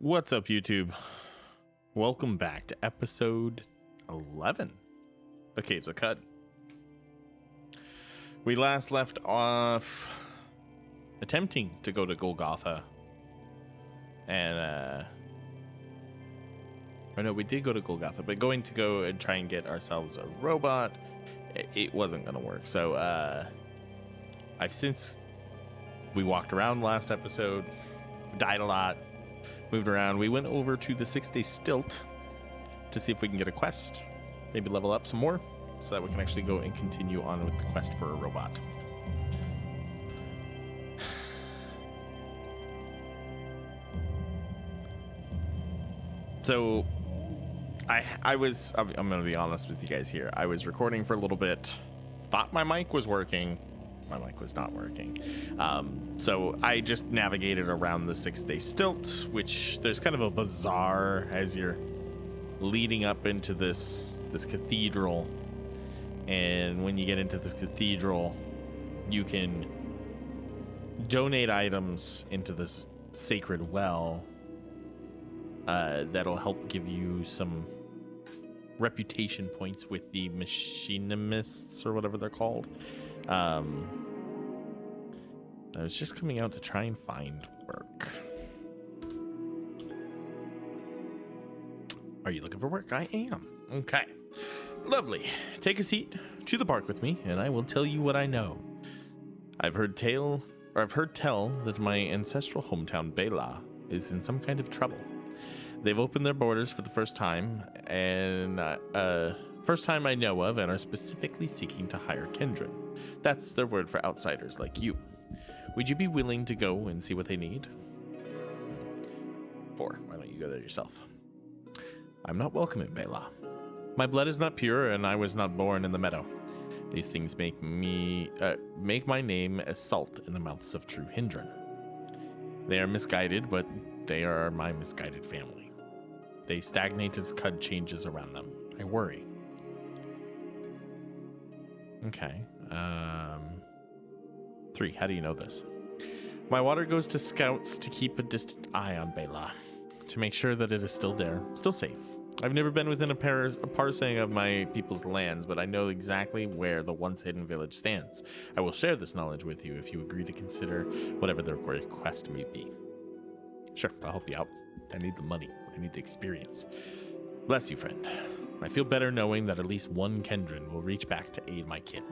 What's up, YouTube? Welcome back to episode 11 of Caves of Qud. We last left off attempting to go to Golgotha. And, or no, we did go to Golgotha, but going to go and try and get ourselves a robot, it wasn't going to work. So, I've since, we walked around last episode, died a lot, moved around. We went over to the 6-day stilt to see if we can get a quest, maybe level up some more, so that we can actually go and continue on with the quest for a robot. So I'm going to be honest with you guys here. I was recording for a little bit, thought my mic was working. My mic was not working. So I just navigated around the 6-day stilt, which there's kind of a bazaar as you're leading up into this cathedral. And when you get into this cathedral, you can donate items into this sacred well that'll help give you some reputation points with the machinists or whatever they're called. I was just coming out to try and find work. Are you looking for work? I am. Okay. Lovely. Take a seat to the park with me, and I will tell you what I know. I've heard tell that my ancestral hometown, Bela, is in some kind of trouble. They've opened their borders for the first time, and first time I know of, and are specifically seeking to hire kindred. That's their word for outsiders like you. Would you be willing to go and see what they need? 4. Why don't you go there yourself? I'm not welcome in Bela. My blood is not pure, and I was not born in the meadow. These things make my name as salt in the mouths of true Hindran. They are misguided, but they are my misguided family. They stagnate as Qud changes around them. I worry. Okay. 3. How do you know this? My water goes to scouts to keep a distant eye on Bela, to make sure that it is still there, still safe. I've never been within a parsing of my people's lands, but I know exactly where the once hidden village stands. I will share this knowledge with you if you agree to consider whatever the request may be. Sure, I'll help you out. I need the money. I need the experience. Bless you, friend. I feel better knowing that at least one Kendrin will reach back to aid my kin.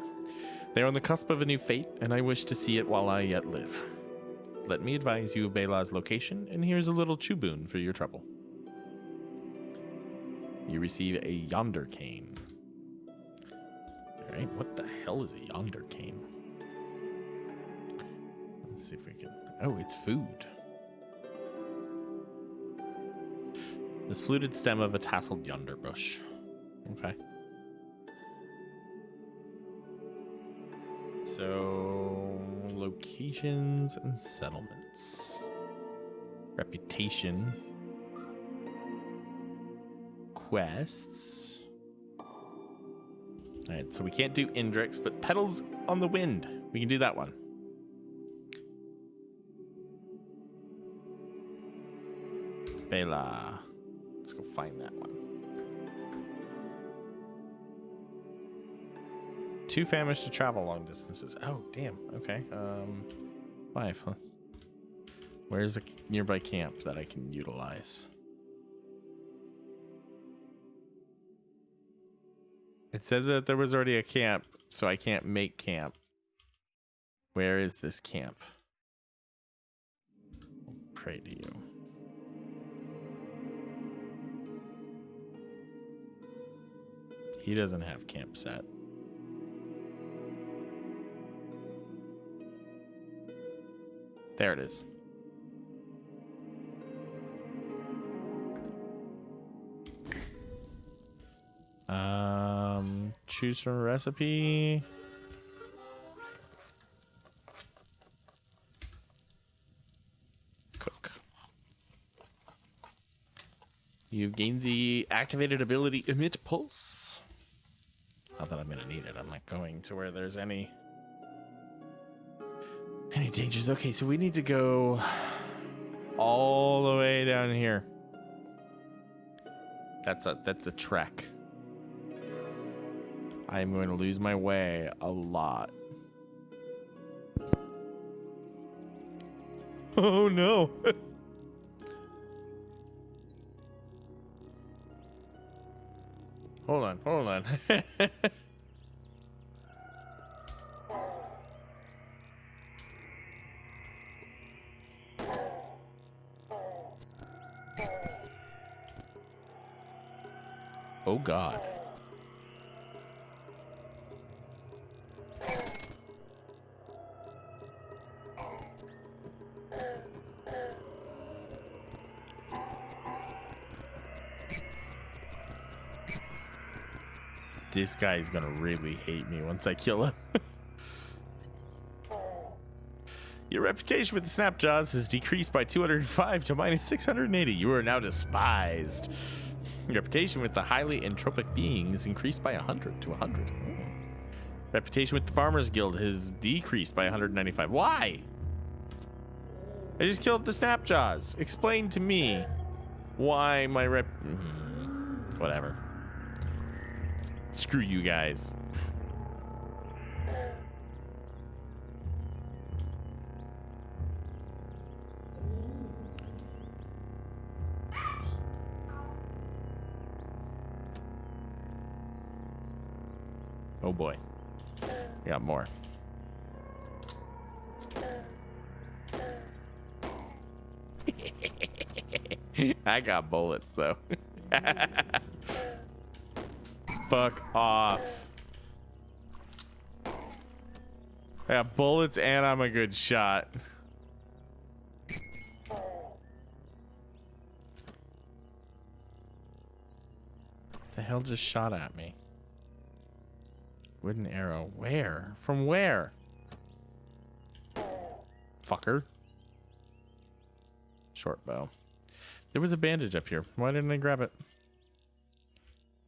They are on the cusp of a new fate, and I wish to see it while I yet live. Let me advise you of Bela's location, and here's a little chuboon for your trouble. You receive a yonder cane. Alright, what the hell is a yonder cane? Let's see if we can... Oh, it's food. This fluted stem of a tasseled yonder bush. Okay. So, locations and settlements. Reputation. Quests. Alright, so we can't do Indrix, but Petals on the Wind. We can do that one. Bela. Let's go find that one. Too famished to travel long distances. Oh, damn. Okay. 5. Huh? Where's a nearby camp that I can utilize? It said that there was already a camp, so I can't make camp. Where is this camp? I'll pray to you. He doesn't have camp set. There it is. Choose from a recipe. Cook. You've gained the activated ability Emit Pulse. Not that I'm going to need it. I'm not going to where there's any dangers. Okay, so we need to go all the way down here. That's a trek. I'm going to lose my way a lot. Oh no. Hold on. Oh God. This guy is gonna really hate me once I kill him. Your reputation with the Snapjaws has decreased by 205 to minus 680. You are now despised. Your reputation with the highly entropic beings increased by 100 to 100. Reputation with the Farmers Guild has decreased by 195. Why? I just killed the Snapjaws. Explain to me why my whatever. Screw you guys. Oh boy. We got more. I got bullets though. Fuck off. I got bullets and I'm a good shot. The hell just shot at me? Wooden arrow. Where? From where? Fucker. Short bow. There was a bandage up here. Why didn't I grab it?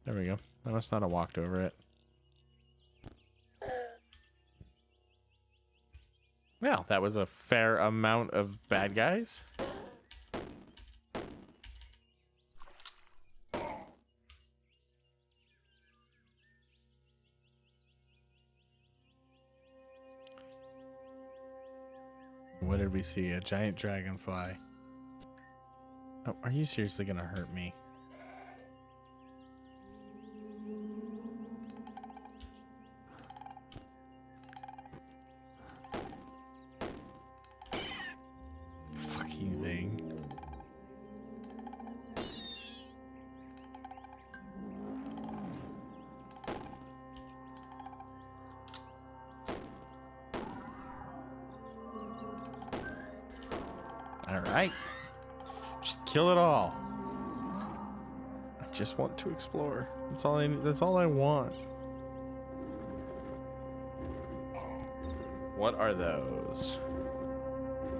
There we go. I must not have walked over it. Well, that was a fair amount of bad guys. What did we see? A giant dragonfly. Oh, are you seriously gonna hurt me? Fucking thing. All right. Just kill it all. I just want to explore. That's all I need. That's all I want. What are those?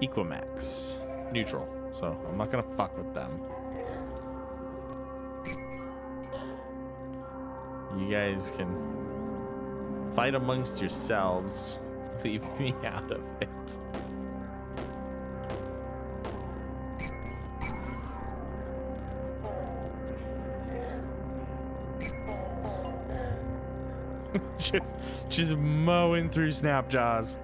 Equimax. Neutral. So I'm not gonna fuck with them. You guys can fight amongst yourselves. Leave me out of it. just mowing through Snapjaws.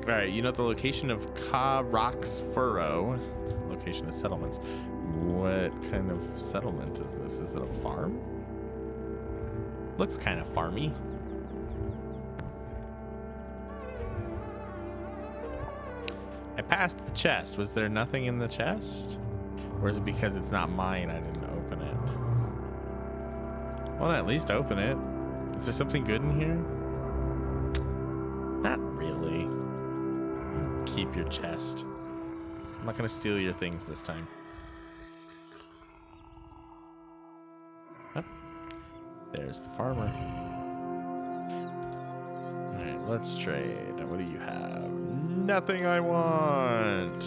All right, you know the location of Ka Rock's Furrow. Location of settlements. What kind of settlement is this? Is it a farm? Looks kind of farmy. I passed the chest. Was there nothing in the chest? Or is it because it's not mine I didn't open it? Well, at least open it. Is there something good in here? Not really. Keep your chest. I'm not gonna steal your things this time. Oh, there's the farmer. Alright, let's trade. What do you have? Nothing I want.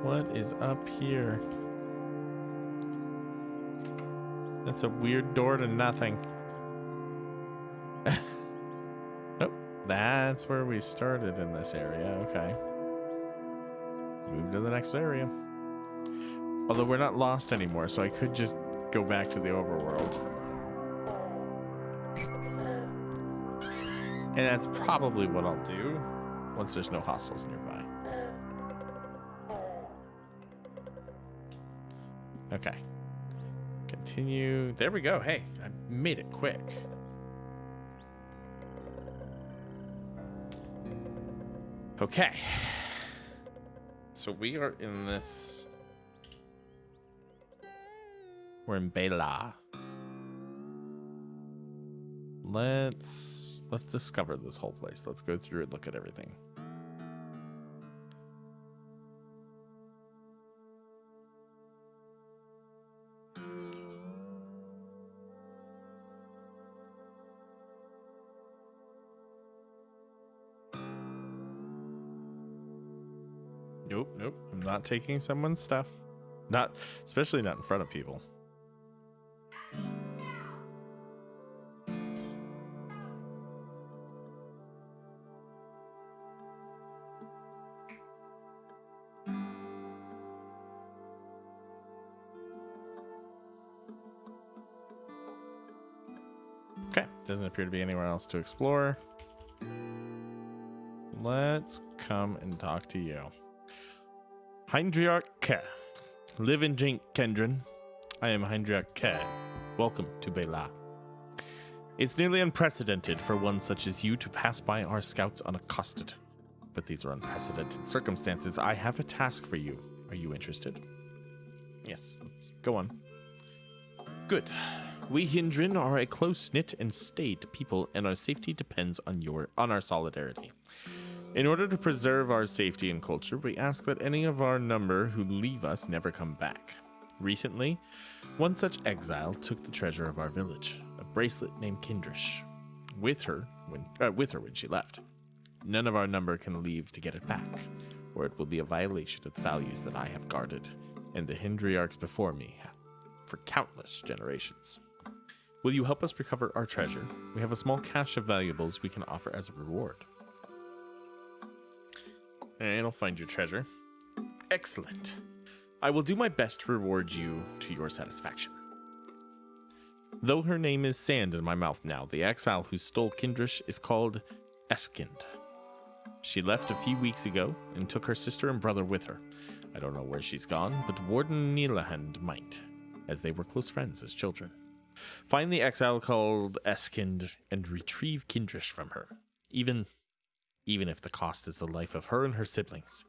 What is up here? That's a weird door to nothing. Oh, That's where we started in this area. Okay. Move to the next area. Although we're not lost anymore, so I could just go back to the overworld. And that's probably what I'll do once there's no hostiles nearby. Okay. Continue. There we go. Hey, I made it quick. Okay. So we are in this. We're in Bela. Let's discover this whole place. Let's go through and look at everything. Nope. I'm not taking someone's stuff. Especially not in front of people. Okay, doesn't appear to be anywhere else to explore. Let's come and talk to you. Hindriarch Ke. Live and drink, Kendrin. I am Hindriarch Ke. Welcome to Bela. It's nearly unprecedented for one such as you to pass by our scouts unaccosted. But these are unprecedented circumstances. I have a task for you. Are you interested? Yes, let's go on. Good. We Hindrin are a close-knit and staid people, and our safety depends on our solidarity. In order to preserve our safety and culture, we ask that any of our number who leave us never come back. Recently, one such exile took the treasure of our village, a bracelet named Kindrish, with her when she left. None of our number can leave to get it back, or it will be a violation of the values that I have guarded, and the Hindriarchs before me, for countless generations. Will you help us recover our treasure? We have a small cache of valuables we can offer as a reward. And I'll find your treasure. Excellent. I will do my best to reward you to your satisfaction. Though her name is sand in my mouth now, the exile who stole Kindrish is called Esken. She left a few weeks ago and took her sister and brother with her. I don't know where she's gone, but Warden Nilahand might, as they were close friends as children. Find the exile called Esken and retrieve Kindrish from her. Even if the cost is the life of her and her siblings.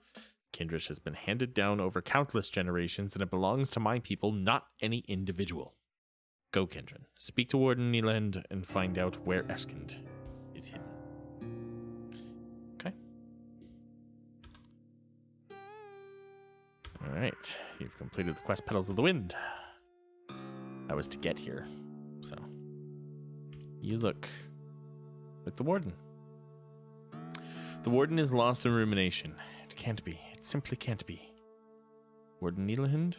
Kindrish has been handed down over countless generations, and it belongs to my people, not any individual. Go, Kindred. Speak to Warden Neeland and find out where Esken is hidden. Okay. Alright. You've completed the quest Petals of the Wind. I was to get here, so. You look like the Warden. The Warden is lost in rumination. It can't be. It simply can't be. Warden Neelahind?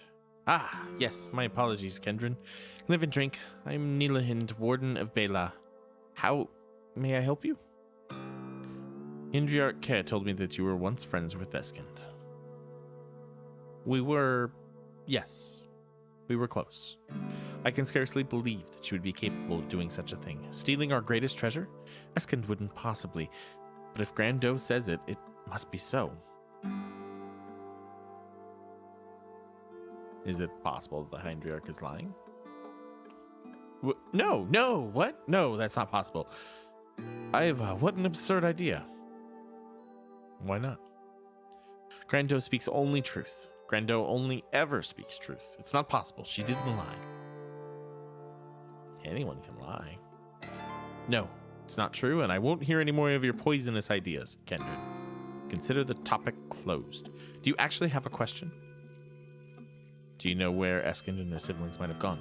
Ah, yes. My apologies, Kendrin. Live and drink. I'm Neelahind, Warden of Bela. How may I help you? Hindriarch Ke told me that you were once friends with Esken. Yes. We were close. I can scarcely believe that you would be capable of doing such a thing. Stealing our greatest treasure? Esken wouldn't possibly. But if Grando says it, it must be so. Is it possible that the Hindriarch is lying? No, what? No, that's not possible. What an absurd idea. Why not? Grando speaks only truth. Grando only ever speaks truth. It's not possible. She didn't lie. Anyone can lie. No. It's not true, and I won't hear any more of your poisonous ideas, Kendrick. Consider the topic closed. Do you actually have a question? Do you know where Esken and his siblings might have gone?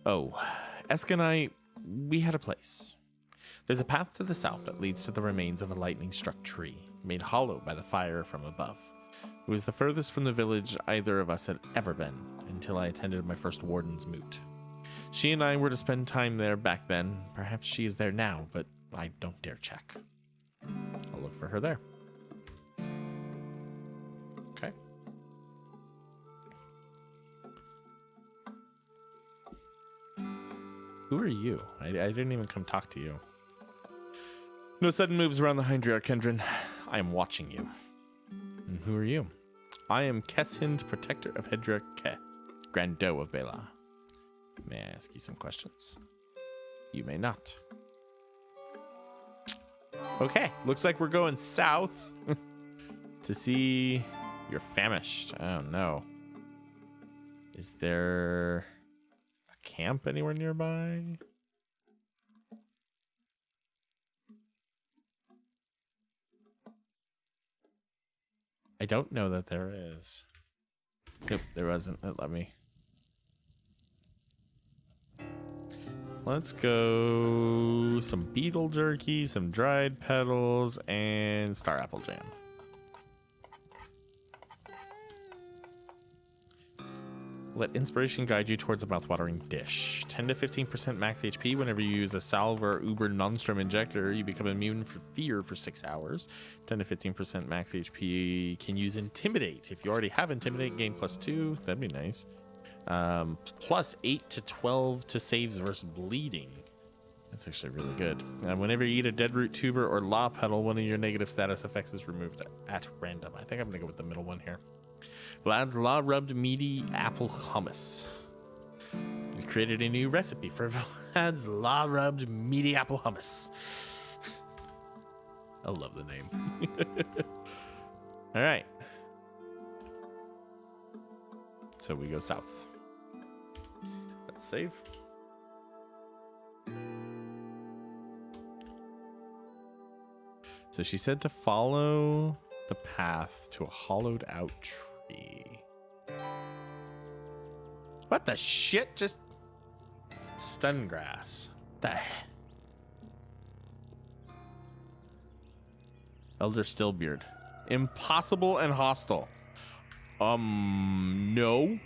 Oh, Esken and I, we had a place. There's a path to the south that leads to the remains of a lightning-struck tree, made hollow by the fire from above. It was the furthest from the village either of us had ever been, until I attended my first warden's moot. She and I were to spend time there back then. Perhaps she is there now, but I don't dare check. I'll look for her there. Okay. Who are you? I didn't even come talk to you. No sudden moves around the Hydra, Kendrin. I am watching you. And who are you? I am Keshind, protector of Hedra Ke, Grand Doe of Bela. May I ask you some questions? You may not. Okay, looks like we're going south to see. You're famished. Oh no. Is there a camp anywhere nearby? I don't know that there is. Nope, there wasn't. It let me. Let's go some beetle jerky, some dried petals, and star apple jam. Let inspiration guide you towards a mouthwatering dish. 10 to 15% max HP whenever you use a salve or Uber non-strom injector. You become immune for fear for 6 hours. 10 to 15% max HP. Can use intimidate. If you already have intimidate, gain +2. That'd be nice. Plus 8 to 12 to saves versus bleeding. That's actually really good. Whenever you eat a deadroot tuber or law petal, one of your negative status effects is removed at random. I think I'm gonna go with the middle one here. Vlad's Law Rubbed Meaty Apple Hummus. We created a new recipe for Vlad's Law Rubbed Meaty Apple Hummus. I love the name. All right. So we go south. Let's save. So she said to follow the path to a hollowed out tree. What the shit? Just stun grass. The Elder Stillbeard. Impossible and hostile. No.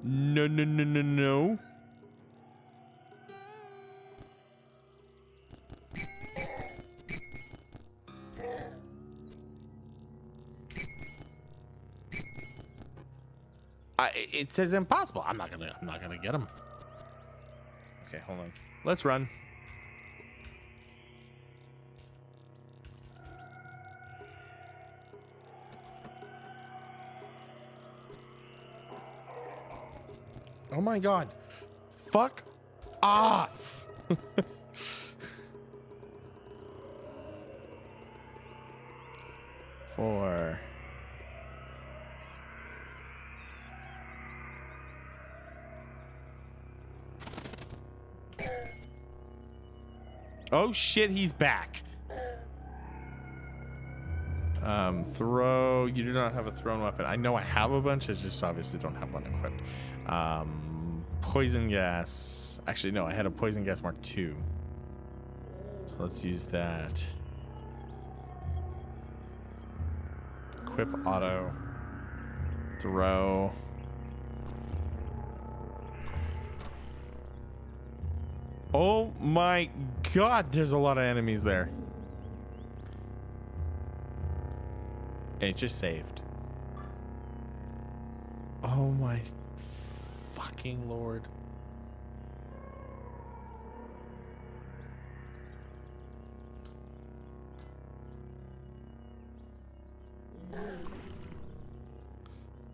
No, no, no, no, no. It says impossible. I'm not gonna get him. Okay, hold on. Let's run. Oh my god. Fuck off. Four. Oh shit, he's back. Throw. You do not have a thrown weapon. I know I have a bunch. I just obviously don't have one equipped. Poison gas. Actually, no, I had a poison gas Mark II. So let's use that. Equip auto. Throw. Oh my god, there's a lot of enemies there. And it just saved. Oh my fucking lord.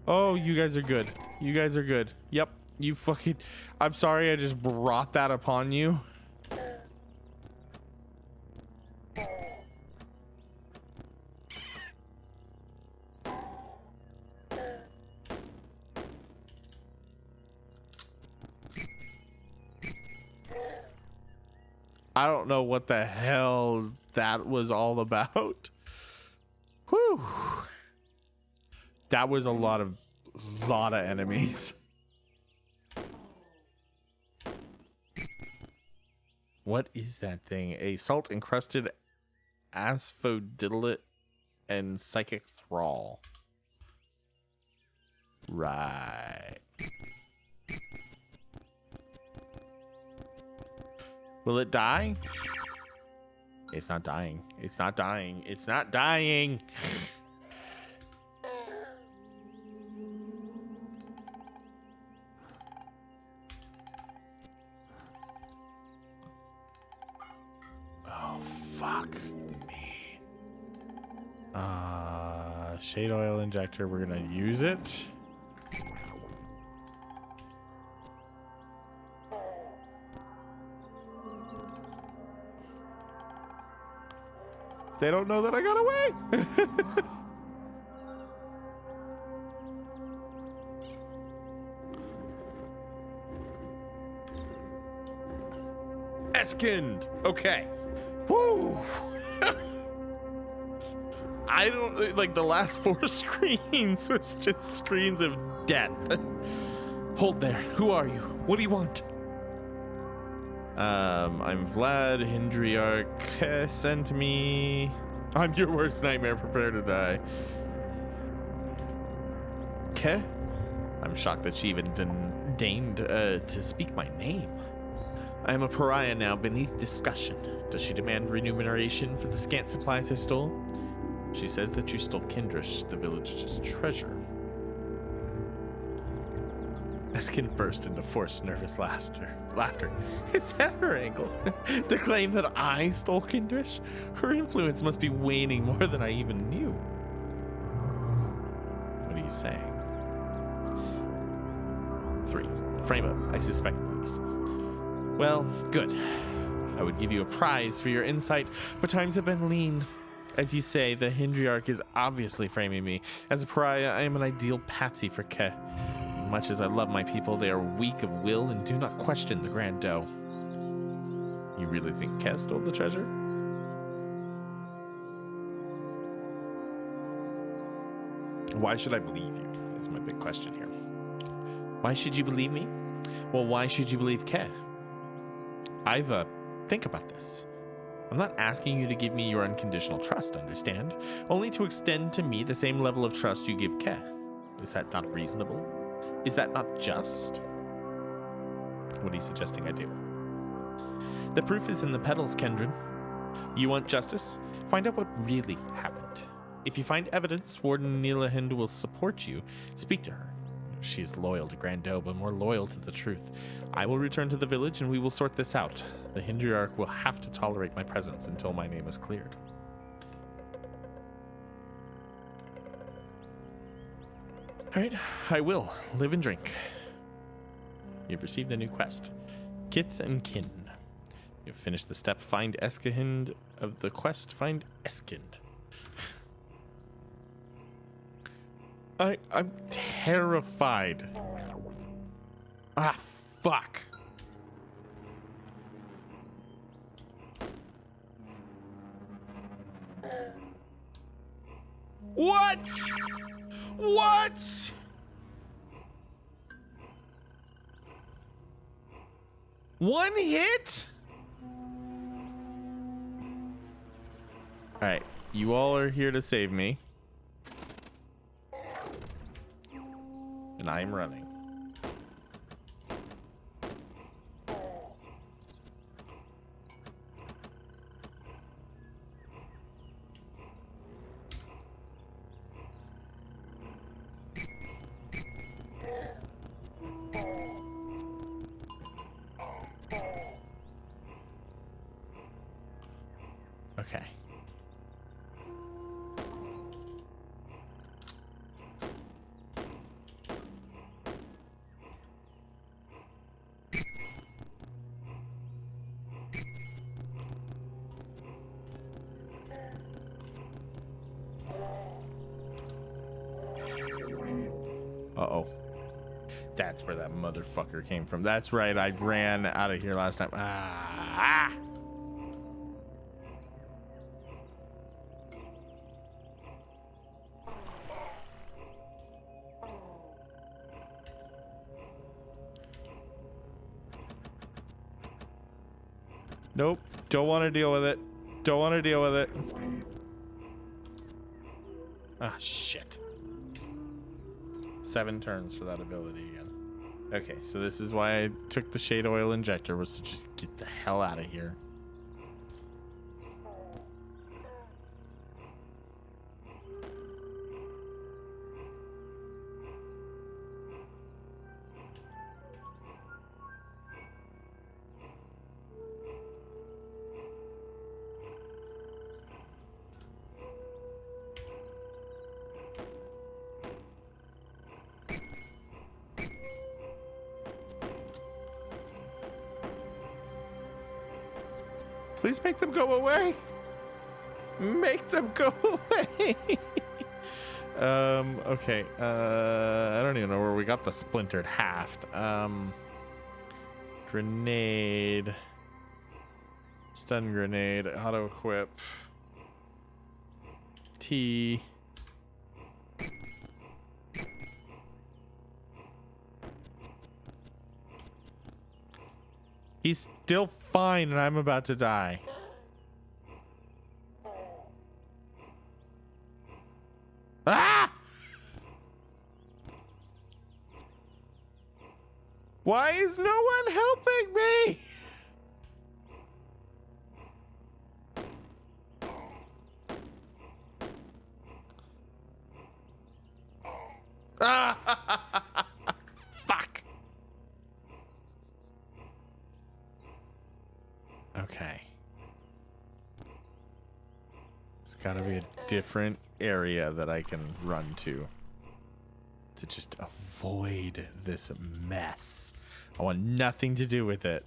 Oh, you guys are good. You guys are good. Yep. You fucking... I'm sorry I just brought that upon you. I don't know what the hell that was all about. Whew. That was a lot of enemies. What is that thing? A salt encrusted asphodilate and psychic thrall. Right. Will it die? It's not dying. It's not dying. It's not dying. Oh, fuck me. Shade oil injector. We're going to use it. They don't know that I got away. Esken. Okay. Woo. I don't like the last 4 screens was just screens of death. Hold there. Who are you? What do you want? I'm Vlad Hindriarch. Sent me. I'm your worst nightmare. Prepare to die. Ke? I'm shocked that she even deigned to speak my name. I am a pariah now, beneath discussion. Does she demand remuneration for the scant supplies I stole? She says that you stole Kindrish, the village's treasure. Esken burst into forced, nervous laughter. Is that her angle? To claim that I stole Kindrish? Her influence must be waning more than I even knew. What are you saying? 3. Frame up. I suspect these. Well, good. I would give you a prize for your insight, but times have been lean. As you say, the Hindriarch is obviously framing me. As a pariah, I am an ideal patsy for Ke. Much as I love my people, they are weak of will and do not question the Grand Doe. You really think Ke stole the treasure? Why should I believe you? That's my big question here. Why should you believe me? Well, why should you believe Ke? Think about this. I'm not asking you to give me your unconditional trust, understand? Only to extend to me the same level of trust you give Ke. Is that not reasonable? Is that not just? What are you suggesting I do? The proof is in the petals, Kendrin. You want justice? Find out what really happened. If you find evidence, Warden Neelahind will support you. Speak to her. She is loyal to Grand Doe, but more loyal to the truth. I will return to the village and we will sort this out. The Hindriarch will have to tolerate my presence until my name is cleared. Alright, I will. Live and drink. You've received a new quest. Kith and Kin. You've finished the step. Find Eskind of the quest. Find Eskind. I'm terrified. Ah, fuck. What? What? One hit? All right, you all are here to save me. And I'm running. Okay. Uh-oh. That's where that motherfucker came from. That's right. I ran out of here last time. Ah! Nope. Don't want to deal with it. Don't want to deal with it. Ah, shit. 7 turns for that ability again. Okay, so this is why I took the shade oil injector, was to just get the hell out of here. Please make them go away. Make them go away. Okay. I don't even know where we got the splintered haft. Grenade. Stun grenade. Auto equip. T. He's still fine and I'm about to die. Ah! Why is no one helping me? Ah! Fuck. Okay. It's gotta be a different area that I can run to just avoid this mess. I want nothing to do with it.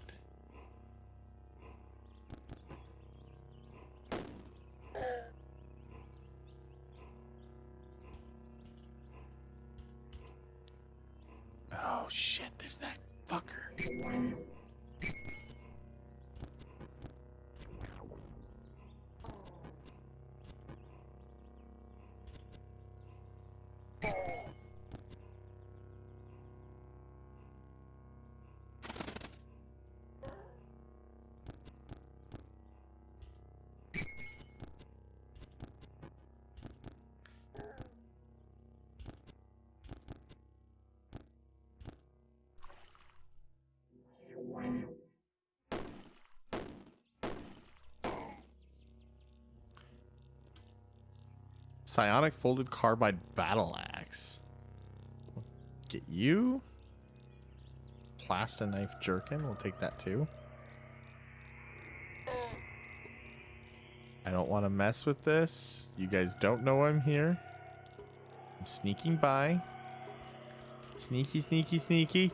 Oh shit, there's that fucker. Psionic folded carbide battle axe. Get you. Plasta knife jerkin. We'll take that too. I don't want to mess with this. You guys don't know I'm here. I'm sneaking by. Sneaky, sneaky, sneaky.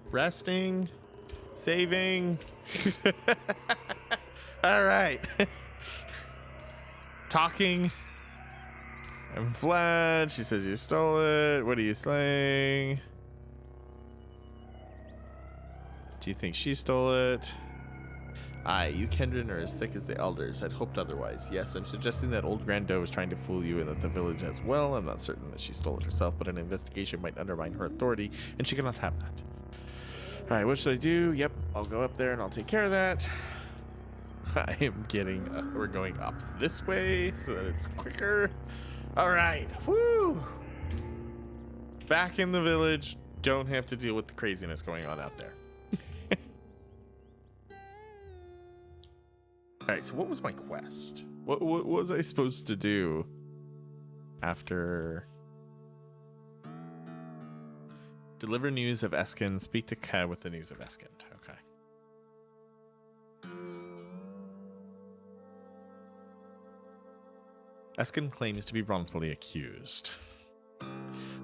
Resting. Saving. All right. Talking. I'm Vlad. She says you stole it. What are you slaying? Do you think she stole it? Aye, you Kendrin are as thick as the elders. I'd hoped otherwise. Yes, I'm suggesting that old Grandot was trying to fool you and that the village as well. I'm not certain that she stole it herself, but an investigation might undermine her authority, and she cannot have that. All right, what should I do? Yep, I'll go up there and I'll take care of that. I am getting, we're going up this way so that it's quicker. All right, woo! Back in the village. Don't have to deal with the craziness going on out there. All right, so what was my quest? What was I supposed to do after? Deliver news of Esken. Speak to Qud with the news of Esken. Okay. Esken claims to be wrongfully accused.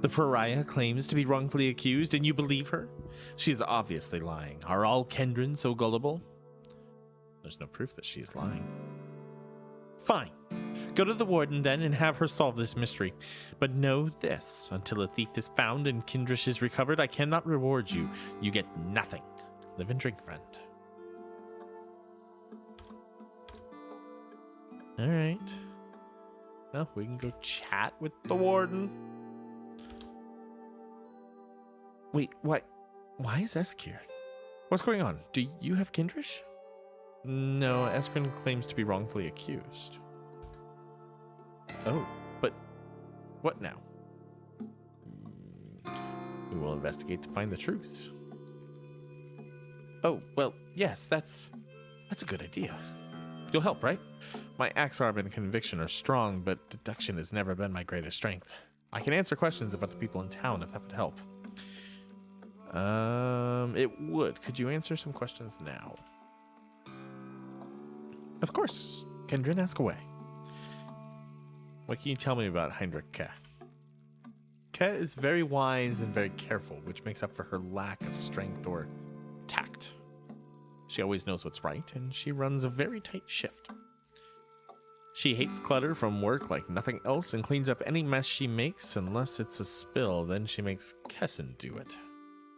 The pariah claims to be wrongfully accused, and you believe her? She is obviously lying. Are all Kendrin so gullible? There's no proof that she is lying. Fine. Go to the warden then and have her solve this mystery. But know this, until a thief is found and Kindrish is recovered, I cannot reward you. You get nothing. Live and drink, friend. All right. Well, we can go chat with the warden. Wait, what? Why is Esk here? What's going on? Do you have Kindrish? No, Esken claims to be wrongfully accused. Oh, but What now? We will investigate to find the truth. Oh, well, yes, that's a good idea. You'll help, right? My axe arm and conviction are strong, but deduction has never been my greatest strength. I can answer questions about the people in town if that would help. It would. Could you answer some questions now? Of course. Kendrin, ask away. What can you tell me about Heinrich Ke? Ke is very wise and very careful, which makes up for her lack of strength or tact. She always knows what's right, and she runs a very tight shift. She hates clutter from work like nothing else and cleans up any mess she makes. Unless it's a spill, then she makes Kessin do it.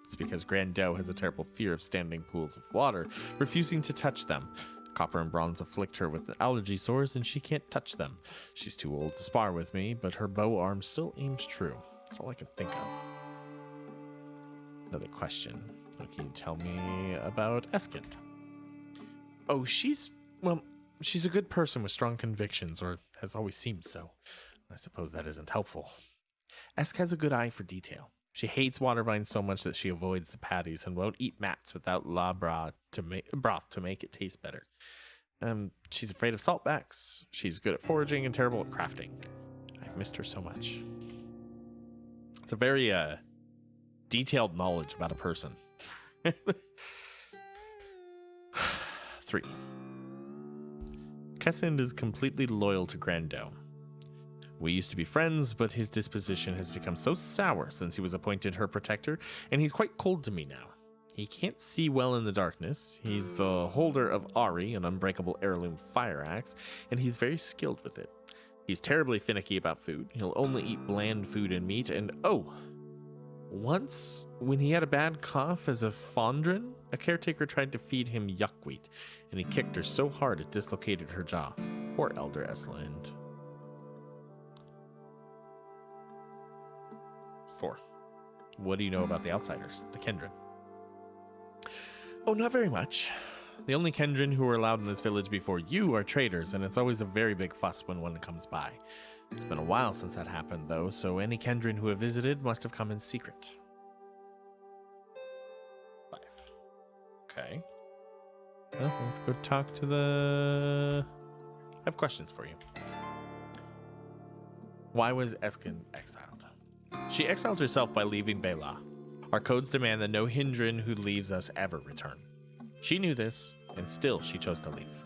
It's because Grandau has a terrible fear of standing pools of water, refusing to touch them. Copper and bronze afflict her with allergy sores, and she can't touch them. She's too old to spar with me, but her bow arm still aims true. That's all I can think of. Another question. What can you tell me about Esken? Oh, she's a good person with strong convictions, or has always seemed so. I suppose that isn't helpful. Esk has a good eye for detail. She hates water vines so much that she avoids the patties and won't eat mats without broth to make it taste better. She's afraid of saltbacks. She's good at foraging and terrible at crafting. I've missed her so much. It's a very detailed knowledge about a person. 3. Kessin is completely loyal to Grandau. We used to be friends, but his disposition has become so sour since he was appointed her protector, and he's quite cold to me now. He can't see well in the darkness. He's the holder of Ari, an unbreakable heirloom fire axe, and he's very skilled with it. He's terribly finicky about food. He'll only eat bland food and meat, and once, when he had a bad cough as a fondren, a caretaker tried to feed him yuckweed, and he kicked her so hard it dislocated her jaw. Poor Elder Eslind. 4. What do you know about the outsiders, the Kendrin? Oh, not very much. The only Kendrin who were allowed in this village before you are traders, and it's always a very big fuss when one comes by. It's been a while since that happened, though, so any Kendrin who have visited must have come in secret. 5. Okay. Well, let's go talk to the... I have questions for you. Why was Esken exiled? She exiled herself by leaving Bela. Our codes demand that no Hindran who leaves us ever return. She knew this, and still she chose to leave.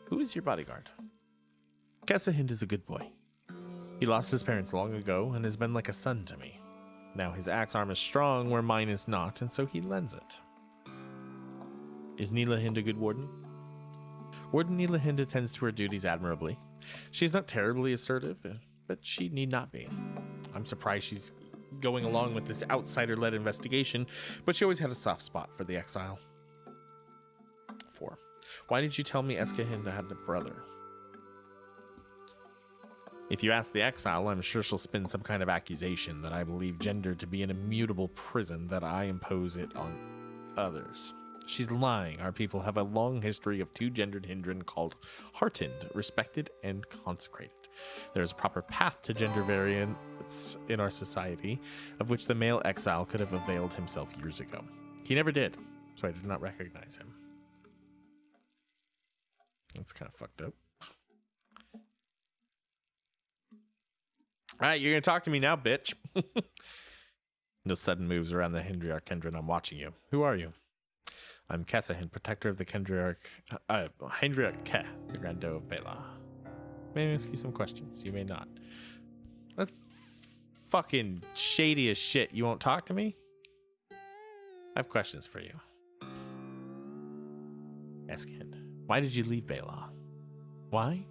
Who is your bodyguard? Kesahind is a good boy. He lost his parents long ago and has been like a son to me. Now his axe arm is strong where mine is not, and so he lends it. Is Nilahind a good warden? Warden Nilahind attends to her duties admirably. She's not terribly assertive, but she need not be. I'm surprised she's going along with this outsider-led investigation, but she always had a soft spot for the exile. 4. Why did you tell me Eskehind had a brother? If you ask the exile, I'm sure she'll spin some kind of accusation that I believe gender to be an immutable prison that I impose it on others. She's lying. Our people have a long history of two-gendered Hindran called Heartened, respected and consecrated. There is a proper path to gender variance in our society, of which the male exile could have availed himself years ago. He never did, so I did not recognize him. That's kind of fucked up. All right, you're going to talk to me now, bitch. No sudden moves around the Hindriarch Kendrin. I'm watching you. Who are you? I'm Kesahind, protector of the Hindriarch Ke, the Grandau of Bela. May I ask you some questions? You may not. That's fucking shady as shit. You won't talk to me? I have questions for you. Esken, why did you leave Bela? Why?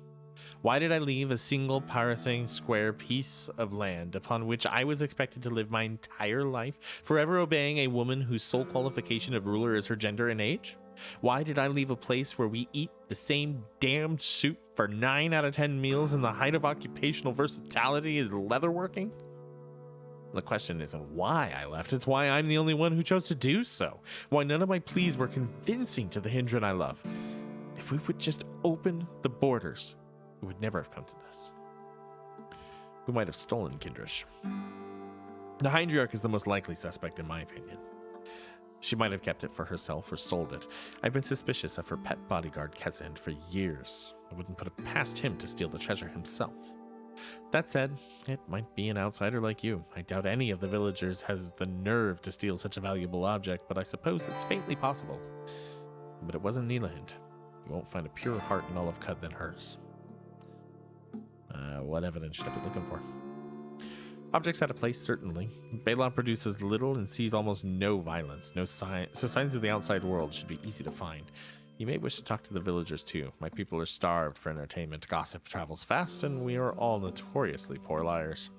Why did I leave a single Parasang square piece of land upon which I was expected to live my entire life, forever obeying a woman whose sole qualification of ruler is her gender and age? Why did I leave a place where we eat the same damned soup for 9 out of 10 meals and the height of occupational versatility is leatherworking? The question isn't why I left, it's why I'm the only one who chose to do so. Why none of my pleas were convincing to the Hindran I love. If we would just open the borders, it would never have come to this. who might have stolen Kindrish. The Hydriarch is the most likely suspect in my opinion. She might have kept it for herself or sold it. I've been suspicious of her pet bodyguard Kezend for years. I wouldn't put it past him to steal the treasure himself. That said, it might be an outsider like you. I doubt any of the villagers has the nerve to steal such a valuable object, but I suppose it's faintly possible. But it wasn't Nilahind. You won't find a purer heart in all of Qud than hers. What evidence should I be looking for? Objects out of place, certainly. Bela produces little and sees almost no violence, so signs of the outside world should be easy to find. You may wish to talk to the villagers too. My people are starved for entertainment. Gossip travels fast, and we are all notoriously poor liars.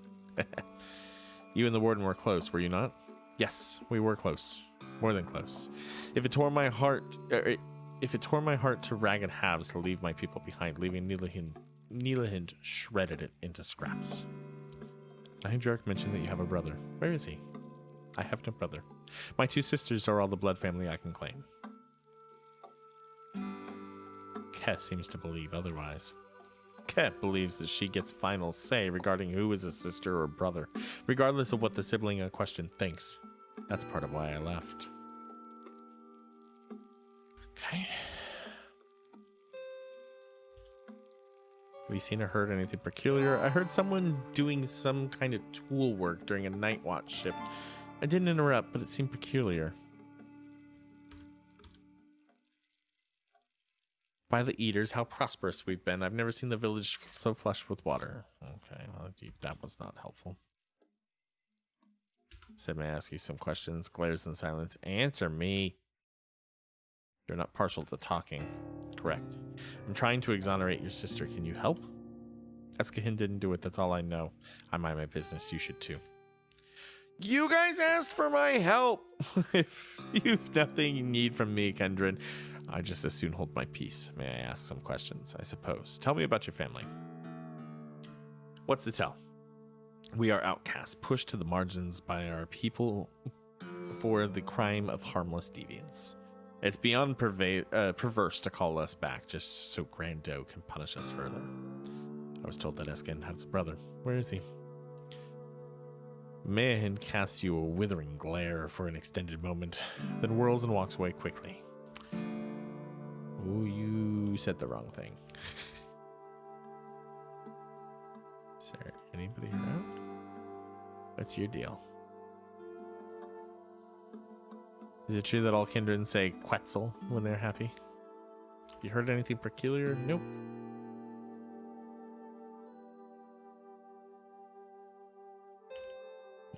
You and the warden were close, were you not? Yes, we were close. More than close. If it tore my heart to ragged halves to leave my people behind, leaving Nilahind shredded it into scraps. Hydriarch mentioned that you have a brother. Where is he? I have no brother. My two sisters are all the blood family I can claim. Kes seems to believe otherwise. Ket believes that she gets final say regarding who is a sister or brother, regardless of what the sibling in question thinks. That's part of why I left. Okay. Have you seen or heard anything peculiar? I heard someone doing some kind of tool work during a night watch shift. I didn't interrupt, but it seemed peculiar. By the eaters, how prosperous we've been. I've never seen the village so flush with water. Okay, well, that was not helpful. Said, may I ask you some questions? Glares in silence. Answer me. You're not partial to talking. Correct. I'm trying to exonerate your sister. Can you help? Esken didn't do it. That's all I know. I mind my business. You should too. You guys asked for my help. If you've nothing you need from me, Kendrin, I just as soon hold my peace. May I ask some questions, I suppose? Tell me about your family. What's to tell? We are outcasts, pushed to the margins by our people for the crime of harmless deviance. It's beyond perverse to call us back just so Grando can punish us further. I was told that Esken has a brother. Where is he? Meahin casts you a withering glare for an extended moment, then whirls and walks away quickly. Oh, you said the wrong thing. Is there anybody around? What's your deal? Is it true that all Kindred say Quetzal when they're happy? You heard anything peculiar? Nope.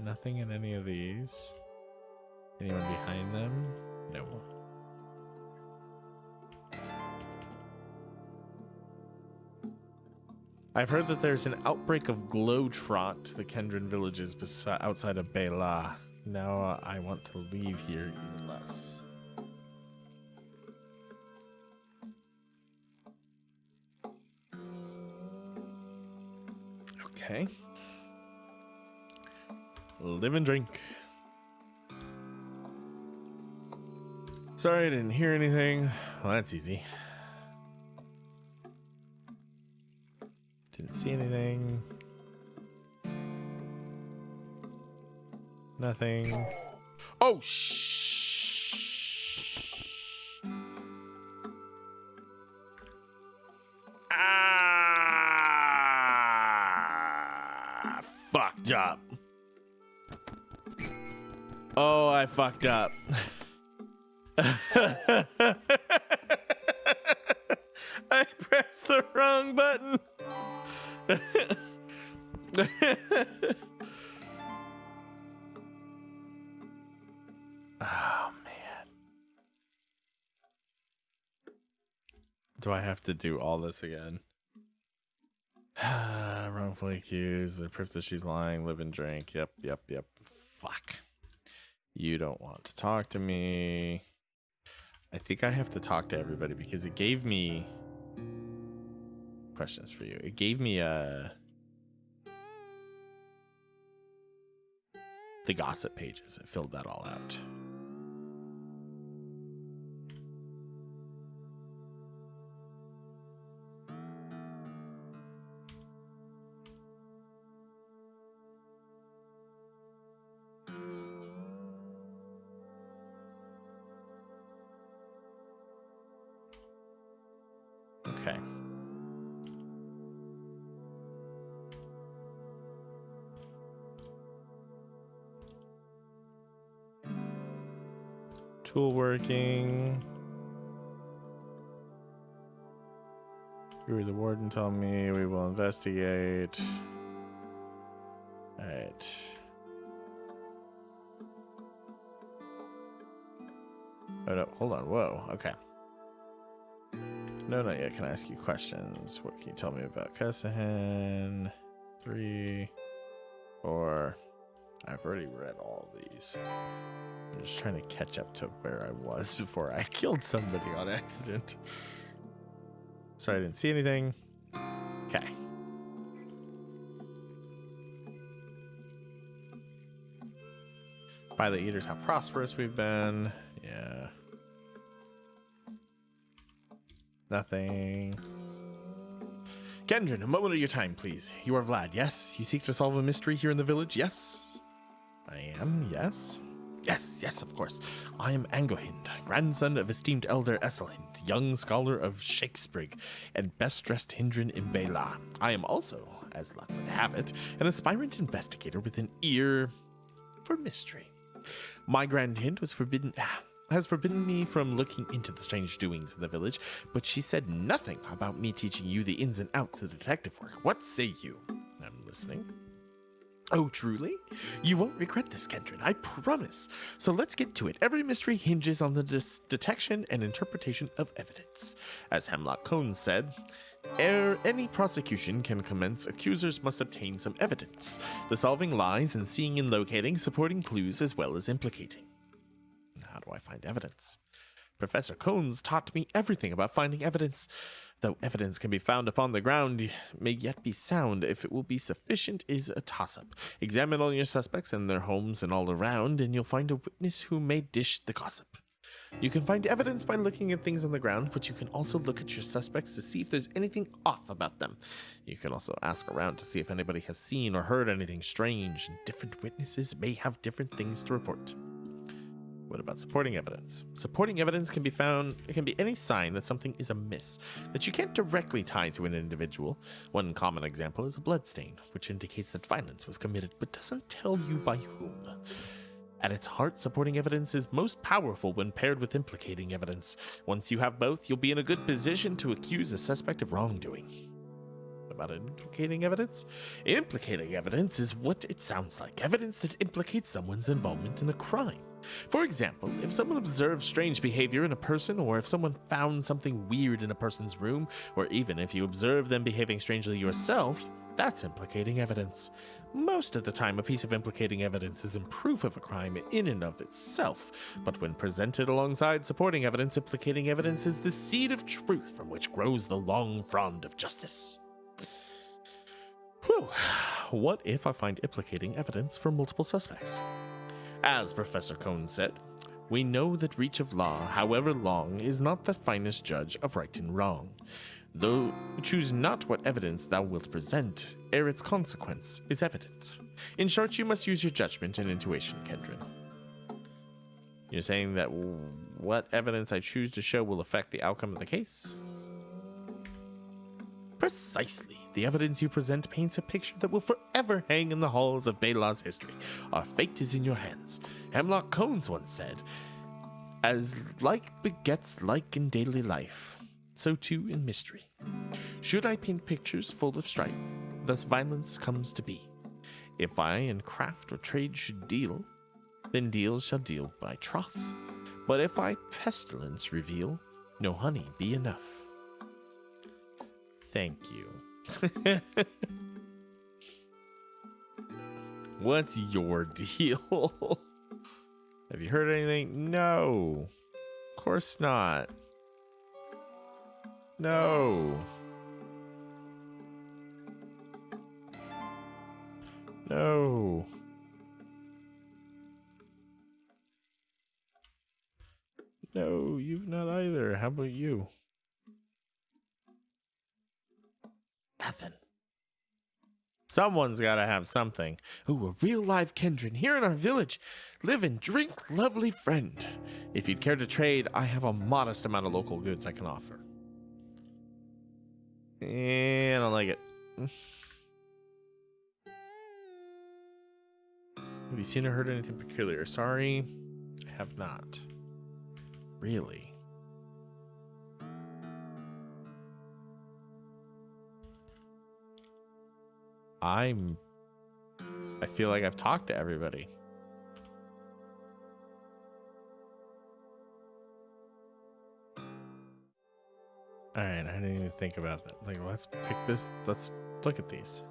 Nothing in any of these. Anyone behind them? No. I've heard that there's an outbreak of Glowtrot to the Kendran villages outside of Bela. Now I want to leave here even less. Okay. Live and drink. Sorry, I didn't hear anything. Well, that's easy. Didn't see anything. Nothing. Oh, shh. Ah, fucked up. Oh, I fucked up. I pressed the wrong button. Oh, man. Do I have to do all this again? Wrongfully accused. The proof that she's lying. Live and drink. Yep. Fuck. You don't want to talk to me. I think I have to talk to everybody because it gave me questions for you. It gave me the gossip pages. It filled that all out. Okay. Tool working. You're the warden, tell me. We will investigate. Alright. Oh no, hold on. Whoa, okay. No, not yet. Can I ask you questions? What can you tell me about Kesahan? 3, 4. I've already read all these. I'm just trying to catch up to where I was before I killed somebody on accident. Sorry, I didn't see anything. Okay. By the eaters, how prosperous we've been. Yeah. Nothing. Gendron, a moment of your time, please. You are Vlad, yes? You seek to solve a mystery here in the village, yes? I am, yes? Yes, of course. I am Angohind, grandson of esteemed elder Esselind, young scholar of Shakespeare, and best-dressed Hindran in Bela. I am also, as luck would have it, an aspirant investigator with an ear for mystery. My grand Hind has forbidden me from looking into the strange doings in the village, but she said nothing about me teaching you the ins and outs of detective work. What say you? I'm listening. Oh, truly? You won't regret this, Gendron, I promise. So let's get to it. Every mystery hinges on the detection and interpretation of evidence. As Hemlock Cohn said, ere any prosecution can commence, accusers must obtain some evidence. The solving lies in seeing and locating, supporting clues as well as implicating. How do I find evidence? Professor Cohn's taught me everything about finding evidence. Though evidence can be found upon the ground, may yet be sound. If it will be sufficient is a toss-up. Examine all your suspects and their homes and all around, and you'll find a witness who may dish the gossip. You can find evidence by looking at things on the ground, but you can also look at your suspects to see if there's anything off about them. You can also ask around to see if anybody has seen or heard anything strange, and different witnesses may have different things to report. What about supporting evidence? Supporting evidence can be any sign that something is amiss, that you can't directly tie to an individual. One common example is a bloodstain, which indicates that violence was committed, but doesn't tell you by whom. At its heart, supporting evidence is most powerful when paired with implicating evidence. Once you have both, you'll be in a good position to accuse a suspect of wrongdoing. About implicating evidence? Implicating evidence is what it sounds like. Evidence that implicates someone's involvement in a crime. For example, if someone observed strange behavior in a person, or if someone found something weird in a person's room, or even if you observe them behaving strangely yourself, that's implicating evidence. Most of the time, a piece of implicating evidence isn't proof of a crime in and of itself, but when presented alongside supporting evidence, implicating evidence is the seed of truth from which grows the long frond of justice. Whew. What if I find implicating evidence for multiple suspects? As Professor Cohn said, we know that reach of law, however long, is not the finest judge of right and wrong. Though choose not what evidence thou wilt present, ere its consequence is evident. In short, you must use your judgment and intuition, Gendron. You're saying that what evidence I choose to show will affect the outcome of the case? Precisely. The evidence you present paints a picture that will forever hang in the halls of Bela's history. Our fate is in your hands. Hemlock Cohn once said, as like begets like in daily life, so too in mystery. Should I paint pictures full of strife, thus violence comes to be. If I in craft or trade should deal, then deals shall deal by troth. But if I pestilence reveal, no honey be enough. Thank you. What's your deal? Have you heard anything? No. Of course not. No. No. No, you've not either. How about you? Nothing. Someone's got to have something. Ooh, a real live Gendron here in our village. Live and drink, lovely friend. If you'd care to trade, I have a modest amount of local goods I can offer. I don't like it. Have you seen or heard anything peculiar? Sorry, I have not. Really? I feel like I've talked to everybody. All right, I didn't even think about that. Like, let's pick this. Let's look at these.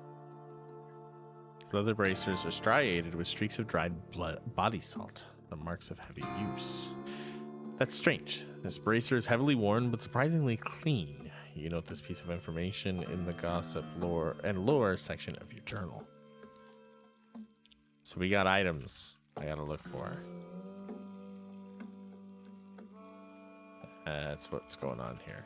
These leather bracers are striated with streaks of dried blood, body salt, the marks of heavy use. That's strange. This bracer is heavily worn, but surprisingly clean. You note this piece of information in the gossip lore section of your journal. So we got items I gotta look for. That's what's going on here.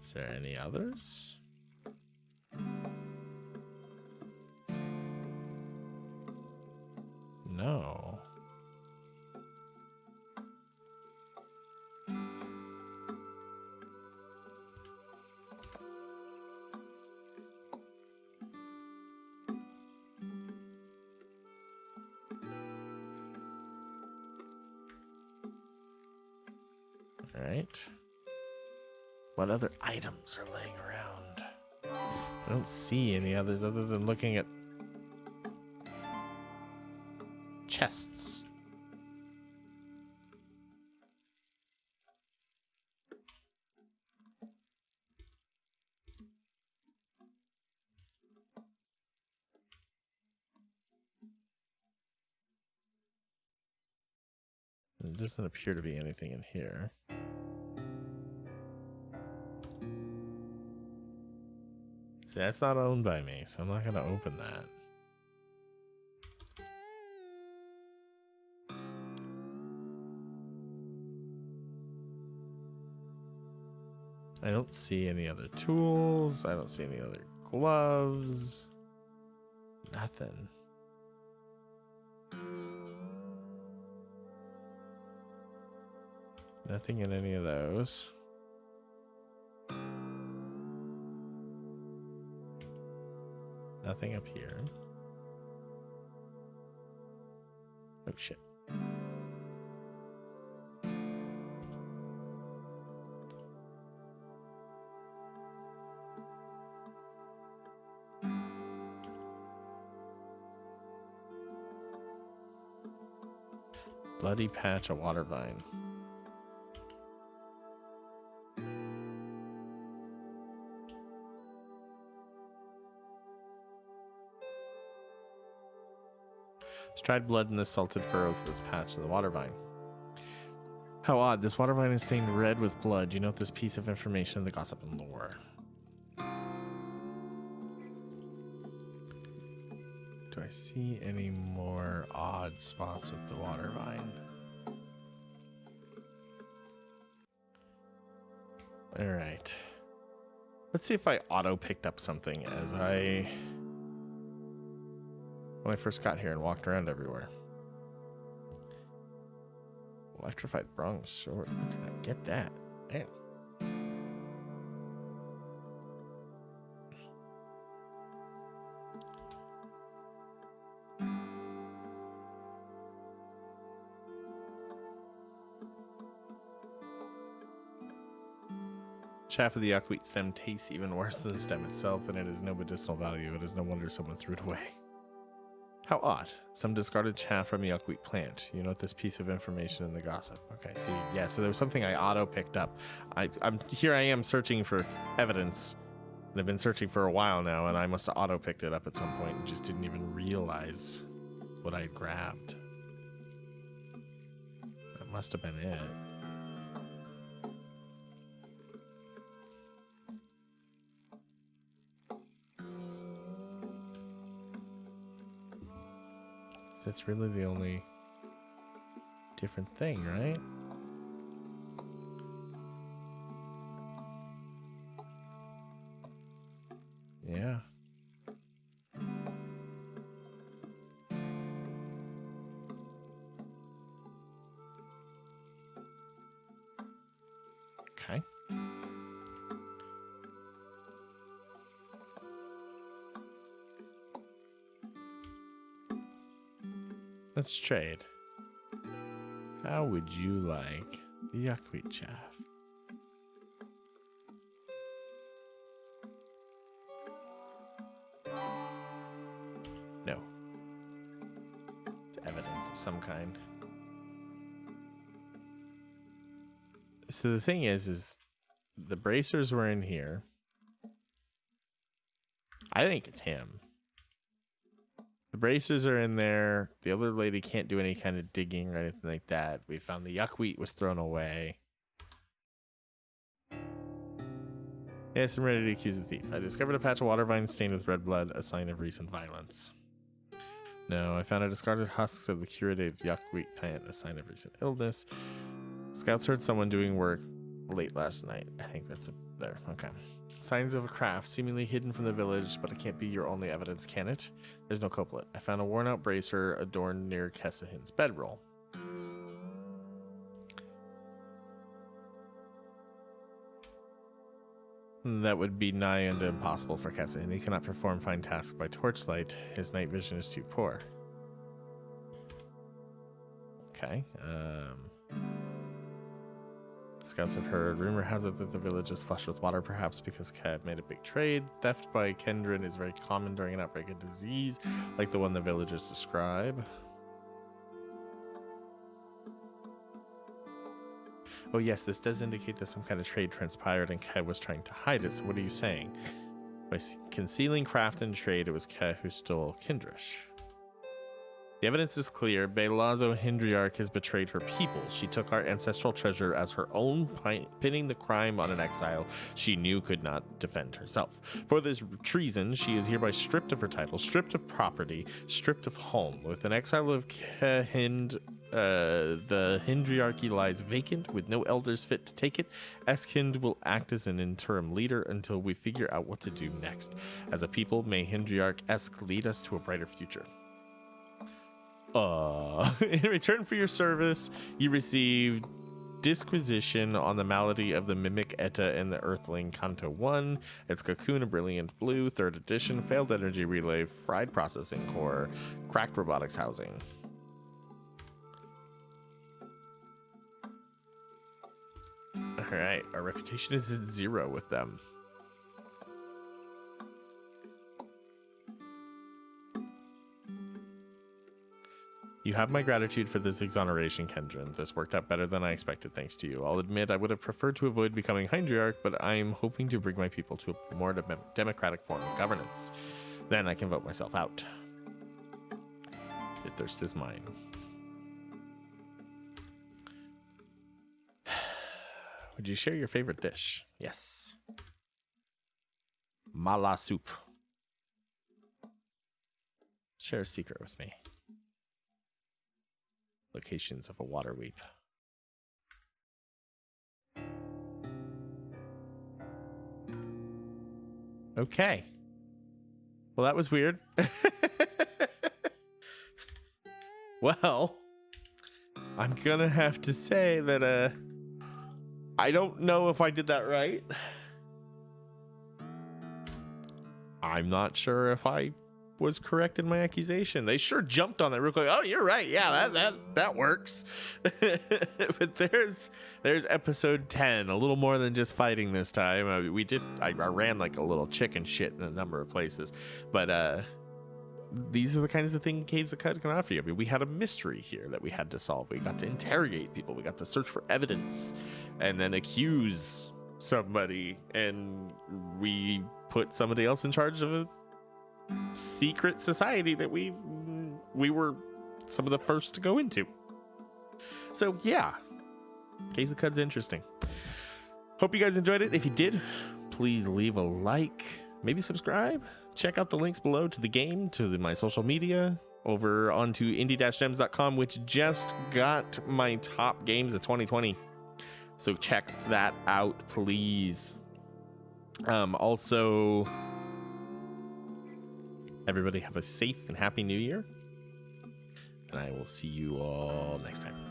Is there any others? No. All right. What other items are laying around? I don't see any others other than looking at chests. There doesn't appear to be anything in here. See, that's not owned by me, so I'm not going to open that. I don't see any other tools. I don't see any other gloves. Nothing. Nothing in any of those. Nothing up here. Oh shit. Bloody patch of water vine. There's dried blood in the salted furrows of this patch of the water vine. How odd. This water vine is stained red with blood. You note this piece of information in the gossip and lore. Do I see any more odd spots with the water vine? Alright. Let's see if I auto-picked up something when I first got here and walked around everywhere. Electrified bronze sword. When did I get that? Damn. Chaff of the yuckweed stem tastes even worse than the stem itself, and it has no medicinal value. It is no wonder someone threw it away. How odd. Some discarded chaff from a yuckweed plant. You note this piece of information in the gossip. Okay, see, yeah, so there was something I auto-picked up. I'm here I am searching for evidence. And I've been searching for a while now, and I must have auto-picked it up at some point and just didn't even realize what I grabbed. That must have been it. That's really the only different thing, right? Yeah. Let's trade. How would you like the yuckweed chaff? No. It's evidence of some kind. So the thing is the bracers were in here. I think it's him. The bracers are in there. The other lady can't do any kind of digging or anything like that. We found the yuckweed was thrown away. Yes, I'm ready to accuse the thief. I discovered a patch of water vine stained with red blood, a sign of recent violence. No, I found a discarded husks of the curative yuckweed plant, a sign of recent illness. Scouts heard someone doing work late last night. I think that's there. Okay. Signs of a craft seemingly hidden from the village, but it can't be your only evidence, can it? There's no couplet. I found a worn-out bracer adorned near Kesahin's bedroll. That would be nigh unto impossible for Kesahin. He cannot perform fine tasks by torchlight. His night vision is too poor. Okay. Scouts have heard. Rumor has it that the village is flush with water, perhaps because Cat made a big trade. Theft by Kendrin is very common during an outbreak of disease, like the one the villagers describe. Oh yes, this does indicate that some kind of trade transpired and Cat was trying to hide it, so what are you saying? By concealing craft and trade, it was Cat who stole Kindrish. The evidence is clear. Belazo Hindriarch has betrayed her people. She took our ancestral treasure as her own, pinning the crime on an exile she knew could not defend herself. For this treason, she is hereby stripped of her title, stripped of property, stripped of home. With an exile of Kehind, the Hindriarchy lies vacant with no elders fit to take it. Eskind will act as an interim leader until we figure out what to do next. As a people, may Hindriarch Esk lead us to a brighter future. In return for your service, you receive disquisition on the malady of the Mimic Etta and the Earthling Kanto 1. It's Cocoon, a Brilliant Blue, 3rd edition, failed energy relay, fried processing core, cracked robotics housing. Alright, our reputation is at 0 with them. You have my gratitude for this exoneration, Kendrin. This worked out better than I expected thanks to you. I'll admit I would have preferred to avoid becoming Hindriarch, but I'm hoping to bring my people to a more democratic form of governance. Then I can vote myself out. Your thirst is mine. Would you share your favorite dish? Yes. Mala soup. Share a secret with me. Locations of a water weep. Okay. Well, that was weird. Well, I'm gonna have to say that I don't know if I did that right. I'm not sure if I was correct in my accusation. They sure jumped on that real quick. Oh, you're right. Yeah, that works. But there's episode 10, a little more than just fighting this time. I ran like a little chicken shit in a number of places, but these are the kinds of things Caves of Qud can offer you. I mean, we had a mystery here that we had to solve. We got to interrogate people. We got to search for evidence and then accuse somebody, and we put somebody else in charge of a secret society that we were some of the first to go into. So yeah, Caves of Qud's interesting. Hope you guys enjoyed it. If you did, please leave a like, maybe subscribe. Check out the links below to the game, to my social media, over onto indie-gems.com, which just got my top games of 2020. So check that out, please. Also, everybody have a safe and happy new year, and I will see you all next time.